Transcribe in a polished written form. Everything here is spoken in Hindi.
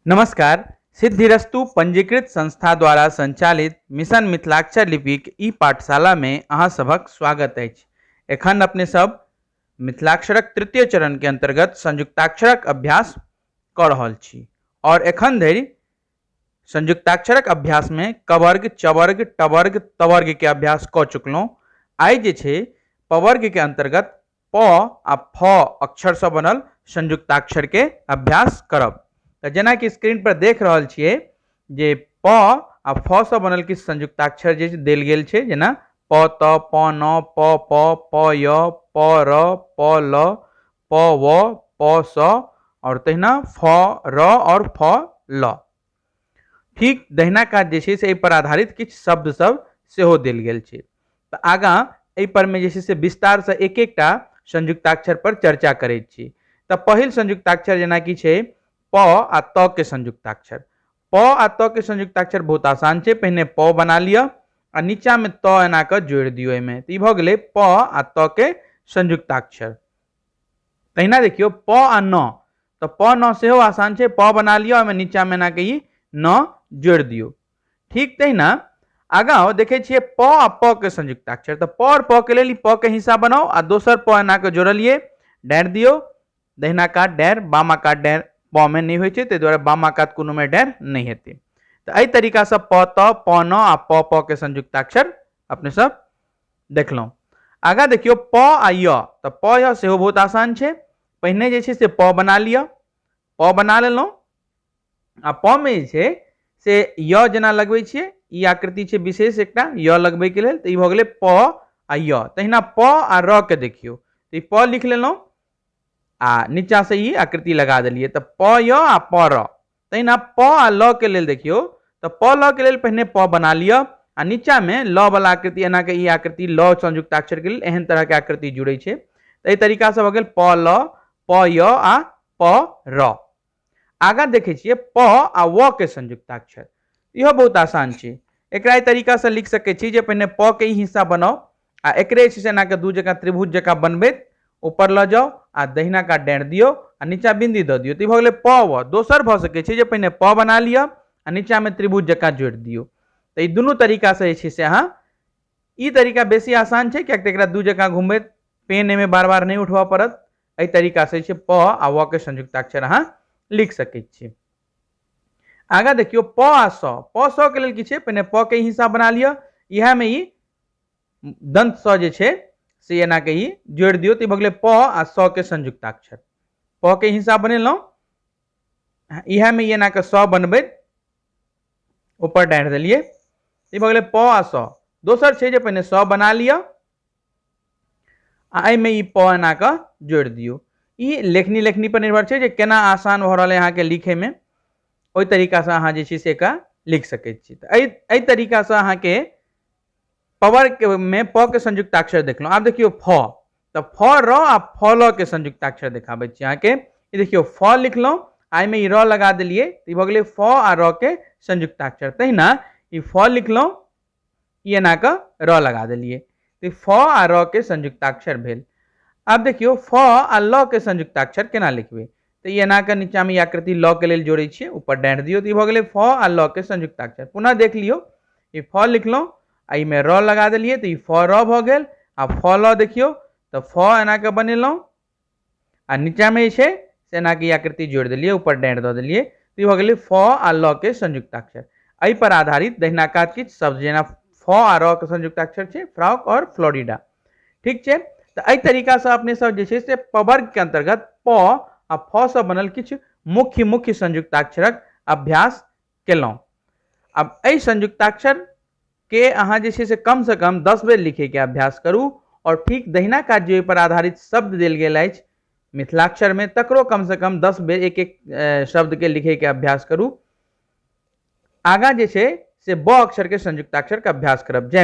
नमस्कार। सिद्धिरस्तु पंजीकृत संस्था द्वारा संचालित मिशन मिथिलाक्षर लिपिक ई पाठशाला में अहाँ सभक स्वागत अछि। एखन अपने सब मिथिलाक्षरक तृतीय चरण के अंतर्गत संयुक्ताक्षरक अभ्यास कऽ रहल छी और एखन धरि संयुक्ताक्षरक अभ्यास में कवर्ग, चवर्ग, टवर्ग, तवर्ग के अभ्यास कऽ चुकलहुँ। आइ जे छै पवर्ग के अंतर्गत प आ फ अक्षर से बनल संयुक्ताक्षर के अभ्यास करब। तो जेना कि स्क्रीन पर देख रहल छियै जे प आ फ से बनल किछु संयुक्ताक्षर जे देल गेल छै, जेना प त, प न, प प, प य, प र, प ल, प व, प स और तहिना फ र और फ ल। ठीक दहिना काज जे छै से एहि पर आधारित किछु शब्द सब सेहो देल गेल छै। तो आगाँ एहि पर में जे छै से विस्तार से एक एकटा संयुक्ताक्षर पर चर्चा करैत छी। तो पहिल संयुक्ताक्षर जेना कि छै प आ त के संयुक्ताक्षर। प आ त के संयुक्ताक्षर बहुत आसान छै। पहिने प बना लिया आ नीचा में त एना के जोड़ दियो। एमे तो भ गेलै प आ त के संयुक्ताक्षर। तहिना देखियो प आ न, तो प न सेहो आसान छै। प बना लिया, ओमे नीचा में एना के ई न जोड़ दियो। ठीक तहिना आगाँ देखे छियै प आ प के संयुक्ताक्षर। तो प और प के लेल प के हिस्सा बनाओ आ दोसर प एना के जोड़लिए, डैर दियो, दहिना काट डैर, बामा काट डैर प में नहीं होय छै, ताहि दुआरे बामा कात कोनो में डैर नहीं हेतै। तो एहि तरीका से प त, प न आ प प के संयुक्ताक्षर अपने सब देखलहुँ। आगाँ देखियो प आ य। तो प य सेहो बहुत आसान छै। पहिने जे छै से प बना लिया, प बना लेलहुँ आ प में जे छै से य जेना लगबै छियै, ई आकृति छै विशेष एकटा य लगबै के लेल। तो ई भ गेलै प आ य। तहिना प आ र के देखियो, तो ई प लिख लेलहुँ आ नीचा से ई आकृति लगा देलिए। तो प य आ प र। तहिना प आ ल के लेल देखियो, तो प ल के लेल पहिने प बना लिया आ नीचा में ल वाला आकृति एना के ई आकृति ल संयुक्ताक्षर के लेल एहन तरह के आकृति जुड़े छै। तो एहि तरीका से भ गेल प ल, प य आ प र। आगाँ देखे छियै प आ व के संयुक्ताक्षर। इहो बहुत आसान छै। एकरा एहि तरीका से लिख सकै छी जे पहिने प के ई हिस्सा बनाओ आ एकरे जे छै एना के दू जगह त्रिभुज जकाँ बनबैत ऊपर ल जाओ आ दहिना काट डैर दियो आ नीचा बिंदी द दियो। तो भ गेलै प व। दोसर भ सकै छै जे पहिने प बना लिया आ नीचा में त्रिभुज जकाँ जोड़ दियो। तो ई दुनू तरीका से जे छै से अहाँ, ई तरीका बेसी आसान छै कियाकि एकरा दू जगह घुमबैत पेन एमे बार बार नहीं उठबा पड़त। एहि तरीका से छै प आ व के संयुक्ताक्षर अहाँ लिख सकै छी। आगाँ देखियो प आ स। प स के लेल की छै, पहिने प के हिस्सा बना लिया, इहा में ई दंत स जे छै से एना के ई जोड़ दियो। तो भ गेलै प आ स के संयुक्ताक्षर। प के हिस्सा बनेलहुँ, इहा में एना के स बनबैत ऊपर डाढ़ देलिए। ई भ गेलै प आ स। दोसर छै जे पहिने स बना लिया आ एहिमे ई प एना के जोड़ दियो। ई लेखनी पर निर्भर छै जे केना आसान भ रहल है अहाँ के लिखे में, ओहि तरीका से अहाँ जे छै से एकरा लिख सकैत छी। एहि तरीका से अहाँ के पवर्ग में प के संयुक्ताक्षर देखलहुँ। आब देखियो फ। तो फ र आ फ ल के संयुक्ताक्षर देखाबै छी अहाँ के। ई देखियो फ लिखलहुँ आ एहिमे ई र लगा देलिए। तो ई भ गेलै फ आ र के संयुक्ताक्षर। तहिना ई फ लिखलहुँ, ई एना के र लगा देलिए। तो फ आ र के संयुक्ताक्षर भेल। अब देखियो फ आ ल के संयुक्ताक्षर केना लिखबै। तो ई एना के नीचा में आकृति ल के लेल जोड़े छियै, ऊपर डाढ़ दियो। तो ई भ गेलै फ आ ल के संयुक्ताक्षर। पुनः देख लियो, ई फ लिखलहुँ आ इमे र लगा देलिए। तो ई फ र भ गेल आ फ ल देखियो, तो फ एना के बनेलहुँ आ नीचा में जे छै से एना के आकृति जोड़ देलिए, ऊपर डाढ़ द देलिए। तो ई भ गेलै फ आ ल के संयुक्ताक्षर। एहि पर आधारित दहिना काज किछु शब्द जेना फ आ र के संयुक्ताक्षर छै फ्रॉक और फ्लोरिडा। ठीक छै। तो एहि तरीका से अपने सब जे छै से पवर्ग के अंतर्गत प आ फ से बनल किछु मुख्य संयुक्ताक्षरक अभ्यास केलहुँ। अब एहि संयुक्ताक्षर के अहाँ जे छै से कम 10 बेर लिखे के अभ्यास करू और ठीक दहिना काज जे पर आधारित शब्द देल गेल अछि मिथिलाक्षर में, तकरो कम से कम 10 बेर एक एक शब्द के लिखे के अभ्यास करू। आगाँ जे छै से ब अक्षर के संयुक्ताक्षर के अभ्यास करब। जय